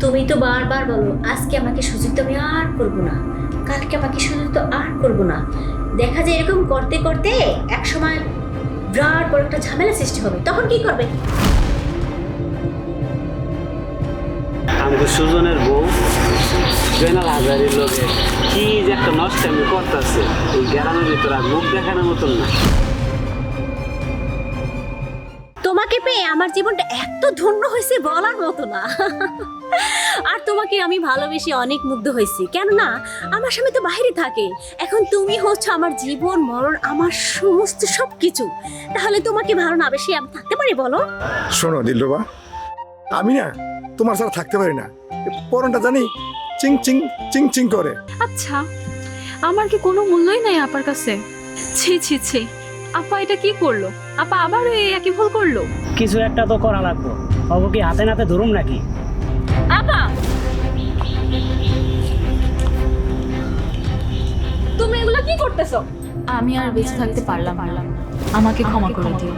তুমি তো বারবার বলো আজকে আমাকে সুযোগ তো আমি আর করবো না, কালকে আমাকে সুযোগ তো আর করবো না। দেখা যায় এরকম করতে করতে এক সময় বিরাট বড় একটা ঝামেলা সৃষ্টি হবে, তখন কি করবে? আমাকে সুজনের বউ জয়নাল হাজারির লোকে কি যে একটা নষ্ট আমি করতেছে, এই গ্রামের ভিতরে আর মুখ দেখানোর মতন না। তোমাকে পেয়ে আমার জীবনটা এত ধন্য হয়েছে বলার মতো না। আর তোমাকে আমি ভালোবেসে অনেক মুগ্ধ হয়েছি, কেননা আমার স্বামী তো বাইরে থাকে, এখন তুমি হচ্ছ আমার জীবন মরণ, আমার সমস্ত সব কিছু। তাহলে তোমাকে ভালো না বেশি আমি থাকতে পারি বলো? শোনো দিলরুবা, আমি না তোমার ছাড়া থাকতে পারি না। পরনটা জানি চিং চিং চিং চিং করে। আচ্ছা, আমার কি কোনো মূল্যই নাই আপার কাছে? ছি ছি ছি, আপা এটা কি করলো? আপা আবার এই একই ভুল করলো? কিছু একটা তো করা লাগবো। ওকে কি হাতে নাতে ধরুম নাকি? আপা, তুমি এগুলো কি করতেছো? আমি আর বেঁচে থাকতে পারলাম না, আমাকে ক্ষমা করে দিও।